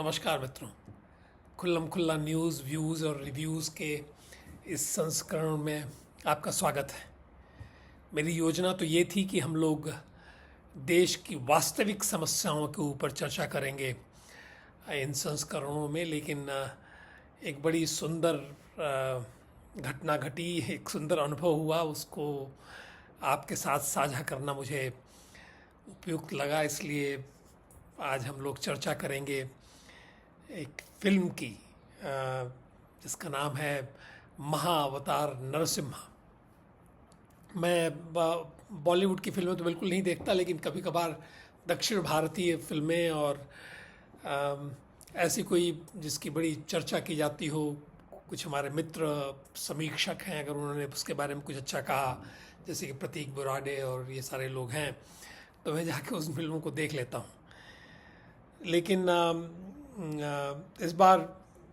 नमस्कार मित्रों। खुल्लम खुल्ला न्यूज़ व्यूज़ और रिव्यूज़ के इस संस्करण में आपका स्वागत है। मेरी योजना तो ये थी कि हम लोग देश की वास्तविक समस्याओं के ऊपर चर्चा करेंगे इन संस्करणों में, लेकिन एक बड़ी सुंदर घटना घटी, एक सुंदर अनुभव हुआ, उसको आपके साथ साझा करना मुझे उपयुक्त लगा। इसलिए आज हम लोग चर्चा करेंगे एक फिल्म की, जिसका नाम है महाअवतार नरसिम्हा। मैं बॉलीवुड की फिल्में तो बिल्कुल नहीं देखता, लेकिन कभी कभार दक्षिण भारतीय फिल्में और ऐसी कोई जिसकी बड़ी चर्चा की जाती हो, कुछ हमारे मित्र समीक्षक हैं, अगर उन्होंने उसके बारे में कुछ अच्छा कहा, जैसे कि प्रतीक बुराडे और ये सारे लोग हैं, तो मैं जाके उस फिल्मों को देख लेता हूँ। लेकिन इस बार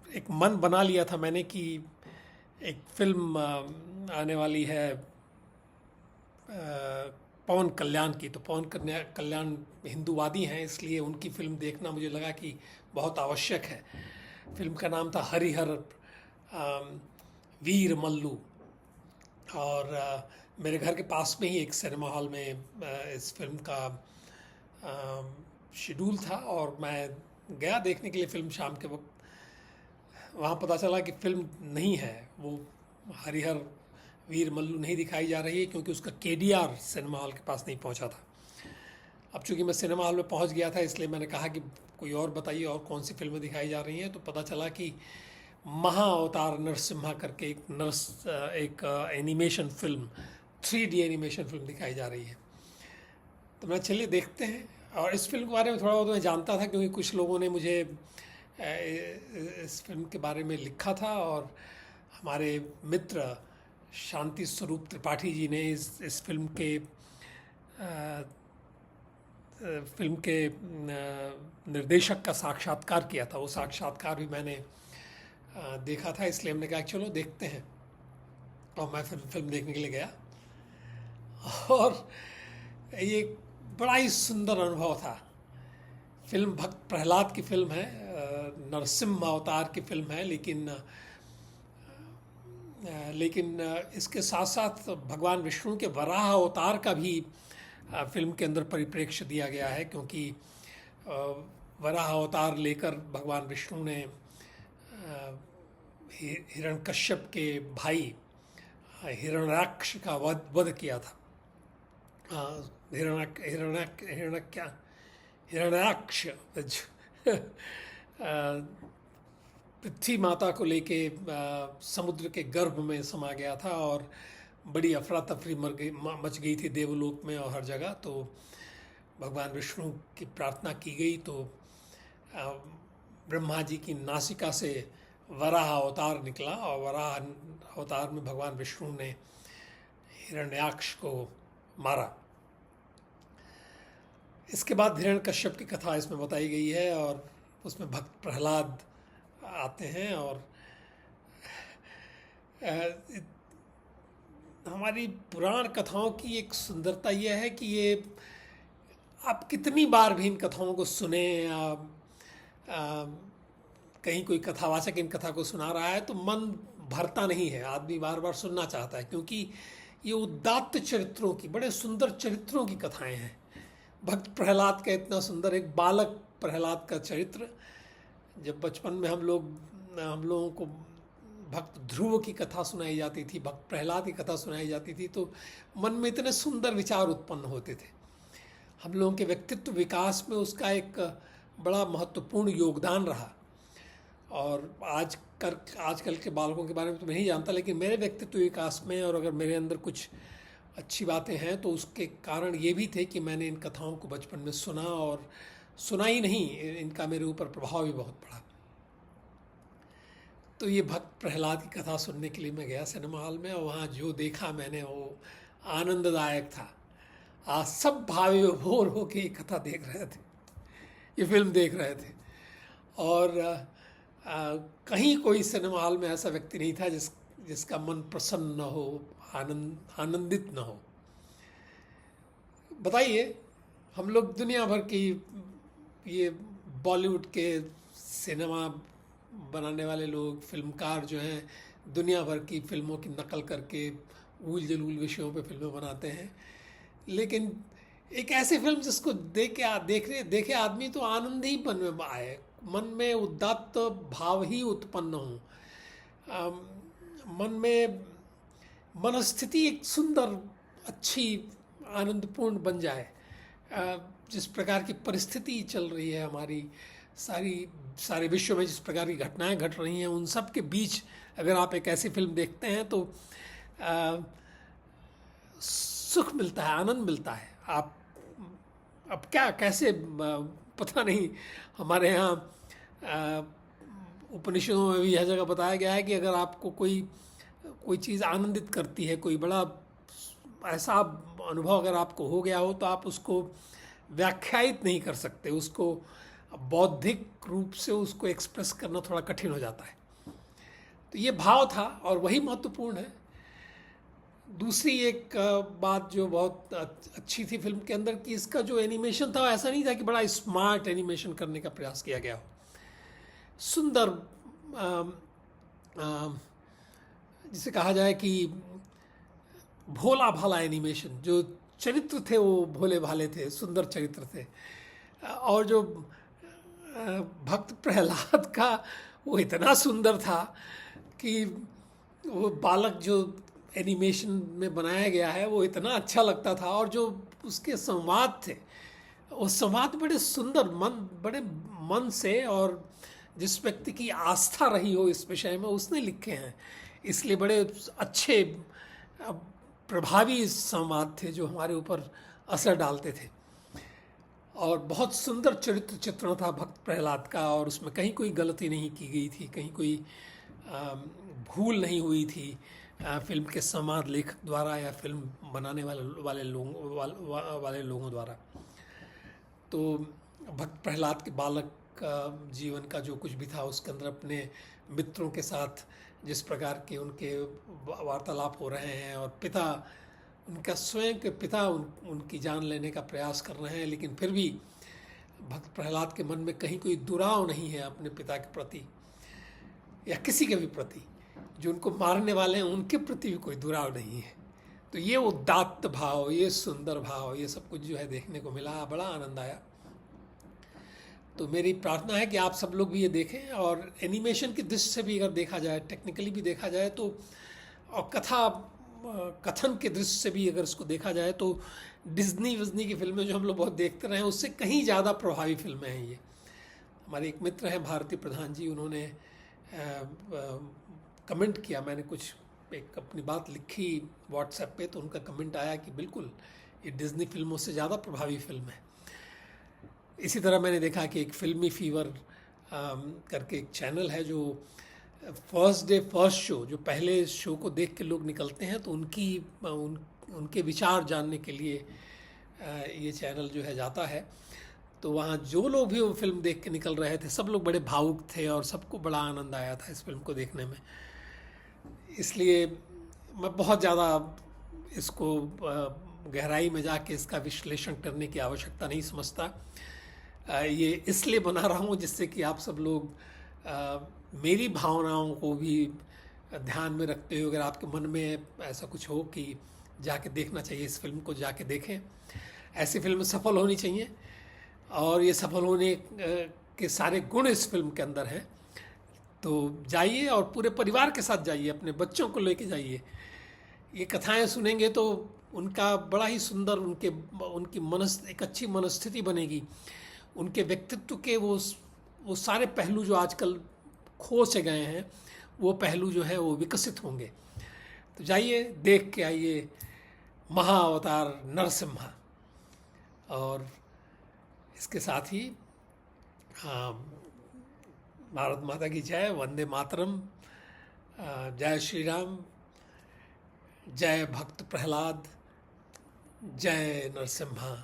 एक मन बना लिया था मैंने कि एक फिल्म आने वाली है पवन कल्याण की। तो पवन कल्याण हिंदूवादी हैं, इसलिए उनकी फिल्म देखना मुझे लगा कि बहुत आवश्यक है। फिल्म का नाम था हरिहर वीर मल्लू, और मेरे घर के पास में ही एक सिनेमा हॉल में इस फिल्म का शेड्यूल था और मैं गया देखने के लिए फिल्म शाम के वक्त। वहाँ पता चला कि फिल्म नहीं है, वो हरिहर वीर मल्लू नहीं दिखाई जा रही है, क्योंकि उसका केडीआर सिनेमा हॉल के पास नहीं पहुँचा था। अब चूंकि मैं सिनेमा हॉल में पहुँच गया था, इसलिए मैंने कहा कि कोई और बताइए और कौन सी फिल्में दिखाई जा रही हैं। तो पता चला कि महाअवतार नरसिम्हा करके एक animation film, 3D animation film दिखाई जा रही है। तो मैं चलिए देखते हैं। और इस फिल्म के बारे में थोड़ा बहुत मैं जानता था, क्योंकि कुछ लोगों ने मुझे इस फिल्म के बारे में लिखा था, और हमारे मित्र शांति स्वरूप त्रिपाठी जी ने इस फिल्म के निर्देशक का साक्षात्कार किया था। वो साक्षात्कार भी मैंने देखा था, इसलिए हमने कहा चलो देखते हैं, और मैं फिल्म देखने के लिए गया। और ये बड़ा ही सुंदर अनुभव था। फिल्म भक्त प्रहलाद की फिल्म है, नरसिम्हा अवतार की फिल्म है, लेकिन इसके साथ साथ भगवान विष्णु के वराह अवतार का भी फिल्म के अंदर परिप्रेक्ष्य दिया गया है, क्योंकि वराह अवतार लेकर भगवान विष्णु ने हिरण्यकश्यप के भाई हिरण्याक्ष का वध किया था। हिरण्याक्ष पृथ्वी माता को लेके समुद्र के गर्भ में समा गया था, और बड़ी अफरा तफरी मच गई थी देवलोक में और हर जगह। तो भगवान विष्णु की प्रार्थना की गई, तो ब्रह्मा जी की नासिका से वराह अवतार निकला, और वराह अवतार में भगवान विष्णु ने हिरण्याक्ष को मारा। इसके बाद हिरण्यकश्यप की कथा इसमें बताई गई है, और उसमें भक्त प्रहलाद आते हैं। और हमारी पुराण कथाओं की एक सुंदरता यह है कि ये आप कितनी बार भी इन कथाओं को सुने, कहीं कोई कथावाचक इन कथा को सुना रहा है तो मन भरता नहीं है, आदमी बार बार सुनना चाहता है, क्योंकि ये उदात्त चरित्रों की, बड़े सुंदर चरित्रों की कथाएं हैं। भक्त प्रहलाद का इतना सुंदर, एक बालक प्रहलाद का चरित्र। जब बचपन में हम लोगों को भक्त ध्रुव की कथा सुनाई जाती थी, भक्त प्रहलाद की कथा सुनाई जाती थी, तो मन में इतने सुंदर विचार उत्पन्न होते थे। हम लोगों के व्यक्तित्व विकास में उसका एक बड़ा महत्वपूर्ण योगदान रहा। और आजकल के बालकों के बारे में तो मैं नहीं जानता, लेकिन मेरे व्यक्तित्व विकास में, और अगर मेरे अंदर कुछ अच्छी बातें हैं तो उसके कारण ये भी थे कि मैंने इन कथाओं को बचपन में सुना, और सुना ही नहीं, इनका मेरे ऊपर प्रभाव भी बहुत पड़ा। तो ये भक्त प्रहलाद की कथा सुनने के लिए मैं गया सिनेमा हॉल में, और वहाँ जो देखा मैंने वो आनंददायक था। आज सब भावी विभोर होकर ये कथा देख रहे थे, ये फिल्म देख रहे थे। और कहीं कोई सिनेमा हॉल में ऐसा व्यक्ति नहीं था जिसका मन प्रसन्न न हो, आनंदित न हो। बताइए, हम लोग दुनिया भर की ये बॉलीवुड के सिनेमा बनाने वाले लोग, फिल्मकार जो हैं, दुनिया भर की फिल्मों की नकल करके ऊल जलूल विषयों पे फिल्में बनाते हैं। लेकिन एक ऐसी फिल्म जिसको देखे आदमी तो आनंद ही मन में आए, मन में उदात्त भाव ही उत्पन्न हो, मन में मनस्थिति एक सुंदर, अच्छी, आनंदपूर्ण बन जाए। जिस प्रकार की परिस्थिति चल रही है हमारी सारे विश्व में, जिस प्रकार की घटनाएं घट रही हैं, उन सब के बीच अगर आप एक ऐसी फिल्म देखते हैं तो सुख मिलता है, आनंद मिलता है। आप अब क्या कैसे पता नहीं, हमारे यहाँ उपनिषदों में भी यह जगह बताया गया है कि अगर आपको कोई चीज़ आनंदित करती है, कोई बड़ा ऐसा अनुभव अगर आपको हो गया हो, तो आप उसको व्याख्यायित नहीं कर सकते, उसको बौद्धिक रूप से उसको एक्सप्रेस करना थोड़ा कठिन हो जाता है। तो ये भाव था और वही महत्वपूर्ण है। दूसरी एक बात जो बहुत अच्छी थी फिल्म के अंदर, कि इसका जो एनिमेशन था ऐसा नहीं था कि बड़ा स्मार्ट एनिमेशन करने का प्रयास किया गया हो। सुंदर, जिसे कहा जाए कि भोला भाला एनिमेशन, जो चरित्र थे वो भोले भाले थे, सुंदर चरित्र थे। और जो भक्त प्रहलाद का वो इतना सुंदर था कि वो बालक जो एनिमेशन में बनाया गया है वो इतना अच्छा लगता था। और जो उसके संवाद थे, वो संवाद बड़े सुंदर, बड़े मन से, और जिस व्यक्ति की आस्था रही हो इस विषय में उसने लिखे हैं, इसलिए बड़े अच्छे प्रभावी संवाद थे जो हमारे ऊपर असर डालते थे। और बहुत सुंदर चरित्र चित्रण था भक्त प्रहलाद का, और उसमें कहीं कोई गलती नहीं की गई थी, कहीं कोई भूल नहीं हुई थी फिल्म के संवाद लेखक द्वारा या फिल्म बनाने वाले लोगों द्वारा। तो भक्त प्रहलाद के बालक का जीवन का जो कुछ भी था उसके अंदर अपने मित्रों के साथ जिस प्रकार के उनके वार्तालाप हो रहे हैं, और पिता, उनका स्वयं के पिता उनकी जान लेने का प्रयास कर रहे हैं, लेकिन फिर भी भक्त प्रहलाद के मन में कहीं कोई दुराव नहीं है अपने पिता के प्रति या किसी के भी प्रति। जो उनको मारने वाले हैं उनके प्रति भी कोई दुराव नहीं है। तो ये उदात्त भाव, ये सुंदर भाव, ये सब कुछ जो है देखने को मिला, बड़ा आनंद आया। तो मेरी प्रार्थना है कि आप सब लोग भी ये देखें, और एनिमेशन की दृष्टि से भी अगर देखा जाए, टेक्निकली भी देखा जाए तो, और कथन के दृष्टि से भी अगर इसको देखा जाए तो डिज्नी की फिल्में जो हम लोग बहुत देखते रहे हैं उससे कहीं ज़्यादा प्रभावी फिल्में हैं ये। हमारे एक मित्र हैं भारती प्रधान जी, उन्होंने कमेंट किया, मैंने कुछ एक अपनी बात लिखी व्हाट्सएप पे, तो उनका कमेंट आया कि बिल्कुल ये डिज्नी फिल्मों से ज़्यादा प्रभावी फिल्म है। इसी तरह मैंने देखा कि एक फिल्मी फीवर करके एक चैनल है, जो फर्स्ट डे फर्स्ट शो, जो पहले शो को देख के लोग निकलते हैं, तो उनके विचार जानने के लिए ये चैनल जो है जाता है। तो वहाँ जो लोग भी वो फिल्म देख के निकल रहे थे, सब लोग बड़े भावुक थे और सबको बड़ा आनंद आया था इस फिल्म को देखने में। इसलिए मैं बहुत ज़्यादा इसको गहराई में जाके इसका विश्लेषण करने की आवश्यकता नहीं समझता। ये इसलिए बना रहा हूँ जिससे कि आप सब लोग मेरी भावनाओं को भी ध्यान में रखते हुए, अगर आपके मन में ऐसा कुछ हो कि जाके देखना चाहिए इस फिल्म को, जाके देखें। ऐसी फिल्म सफल होनी चाहिए, और ये सफल होने के सारे गुण इस फिल्म के अंदर हैं। तो जाइए और पूरे परिवार के साथ जाइए, अपने बच्चों को लेके जाइए। ये कथाएं सुनेंगे तो उनका बड़ा ही सुंदर, उनकी एक अच्छी मनस्थिति बनेगी। उनके व्यक्तित्व के वो सारे पहलू जो आजकल खो से गए हैं, वो पहलू जो है वो विकसित होंगे। तो जाइए, देख के आइए महाअवतार नरसिम्हा। और इसके साथ ही भारत माता की जय, वंदे मातरम, जय श्री राम, जय भक्त प्रहलाद, जय नरसिम्हा।